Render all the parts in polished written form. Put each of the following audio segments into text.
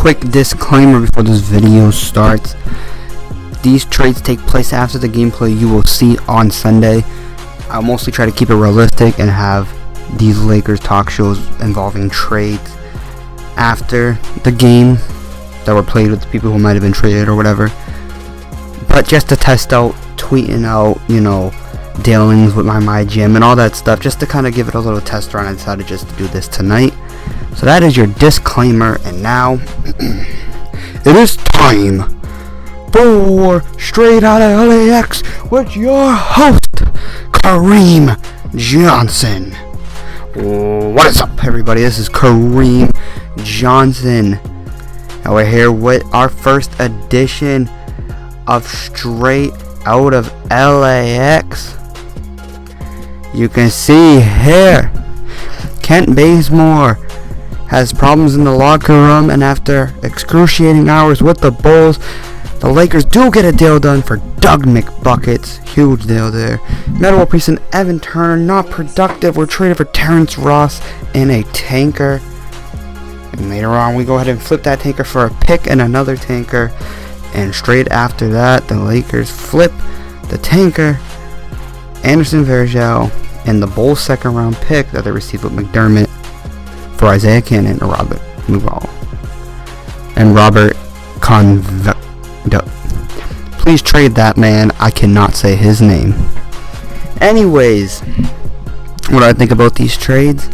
quick disclaimer before this video starts. These trades take place after the gameplay you will see on Sunday. I'll mostly try to keep it realistic and have these Lakers talk shows involving trades after the game that were played with the people who might have been traded or whatever. But just to test out, tweeting out, dealings with my gym and all that stuff, just to kind of give it a little test run, I decided just to do this tonight. So that is your disclaimer, and now it is time for Straight Outta LAX with your host, Kharem Johnson. What is up, everybody? This is Kharem Johnson, and we're here with our first edition of Straight Out of LAX. You can see here, Kent Bazemore has problems in the locker room, and after excruciating hours with the Bulls, the Lakers do get a deal done for Doug McBuckets. Huge deal there. Metta World Peace and Evan Turner, not productive. We're traded for Terrence Ross in a tanker. And later on, we go ahead and flip that tanker for a pick and another tanker. And straight after that, the Lakers flip the tanker, Anderson Varejao, and the Bulls' second round pick that they received with McDermott for Isaiah Cannon and Robert Mughal. And Robert Conv... Please trade that man. I cannot say his name. Anyways, what do I think about these trades?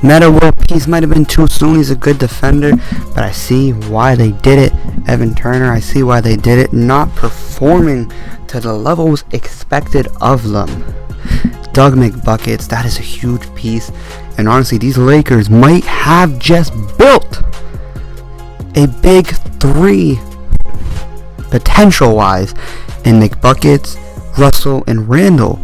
Metta World Peace might have been too soon. He's a good defender, but I see why they did it. Evan Turner, I see why they did it. Not performing to the levels expected of them. Doug McBuckets, that is a huge piece. And honestly, these Lakers might have just built a big three, potential-wise, in McBuckets, Russell, and Randall.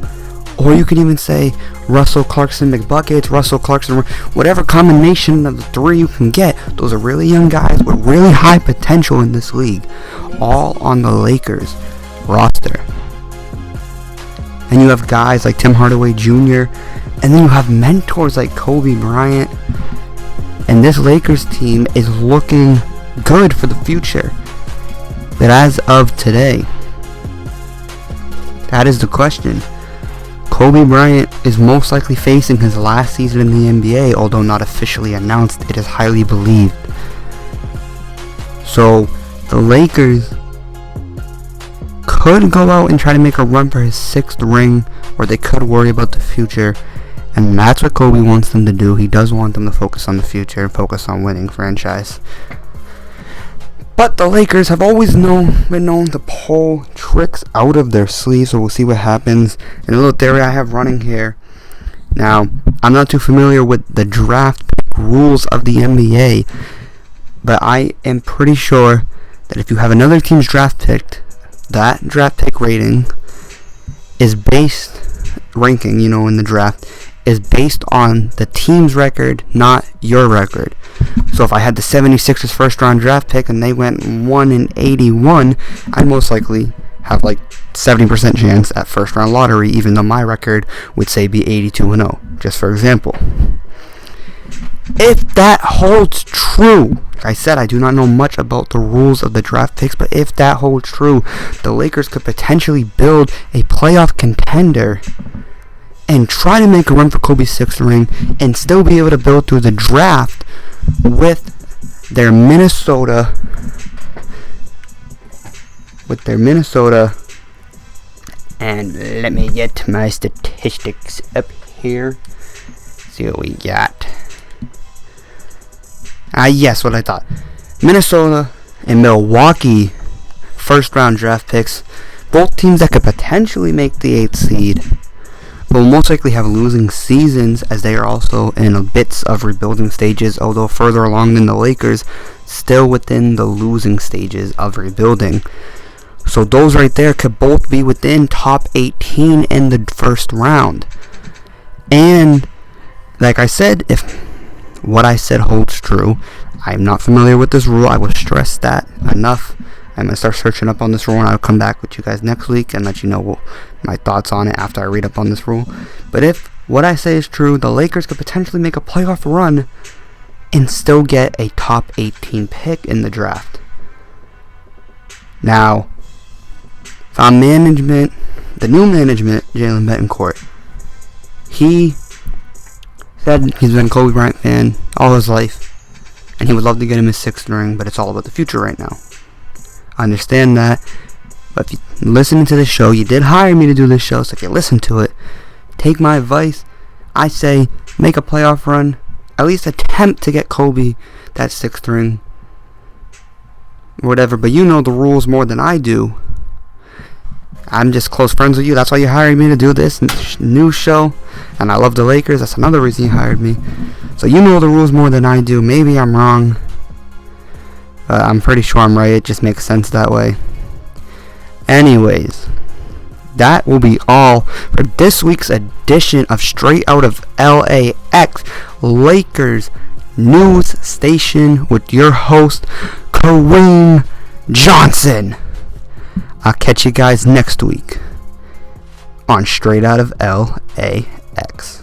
Or you could even say Russell, Clarkson, McBuckets, Russell, Clarkson, whatever combination of the three you can get. Those are really young guys with really high potential in this league, all on the Lakers roster. And you have guys like Tim Hardaway Jr., and then you have mentors like Kobe Bryant. And this Lakers team is looking good for the future. But as of today, that is the question. Kobe Bryant is most likely facing his last season in the NBA, although not officially announced. It is highly believed. So the Lakers could go out and try to make a run for his 6th ring, or they could worry about the future. And that's what Kobe wants them to do. He does want them to focus on the future and focus on winning franchise. But the Lakers have always been known to pull tricks out of their sleeves, so we'll see what happens. And a little theory I have running here. Now, I'm not too familiar with the draft pick rules of the NBA, but I am pretty sure that if you have another team's draft pick, that draft pick rating is based, ranking, in the draft, is based on the team's record, not your record. So if I had the 76ers first round draft pick and they went 1-81, I'd most likely have like 70% chance at first round lottery, even though my record would say be 82-0, just for example. If that holds true, like I said, I do not know much about the rules of the draft picks, but if that holds true, the Lakers could potentially build a playoff contender and try to make a run for Kobe's 6th ring and still be able to build through the draft with their Minnesota and let me get my statistics up here. See what we got. Yes, what I thought. Minnesota and Milwaukee first round draft picks, both teams that could potentially make the 8th seed, will most likely have losing seasons, as they are also in bits of rebuilding stages, although further along than the Lakers, still within the losing stages of rebuilding. So those right there could both be within top 18 in the first round. And like I said, if what I said holds true, I'm not familiar with this rule. I will stress that enough. I'm going to start searching up on this rule, and I'll come back with you guys next week and let you know my thoughts on it after I read up on this rule. But if what I say is true, the Lakers could potentially make a playoff run and still get a top 18 pick in the draft. Now, if I'm management, the new management, Jalen Betancourt, he said he's been a Kobe Bryant fan all his life, and he would love to get him his 6th ring, but it's all about the future right now. I understand that, but if you're listening to this show, you did hire me to do this show, so if you listen to it, take my advice. I say make a playoff run, at least attempt to get Kobe that 6th ring, whatever, but you know the rules more than I do. I'm just close friends with you. That's why you hired me to do this new show. And I love the Lakers. That's another reason you hired me. So you know the rules more than I do. Maybe I'm wrong. I'm pretty sure I'm right. It just makes sense that way. Anyways, that will be all for this week's edition of Straight Out of LAX, Lakers News Station, with your host, Kharem Johnson. I'll catch you guys next week on Straight Out of LAX.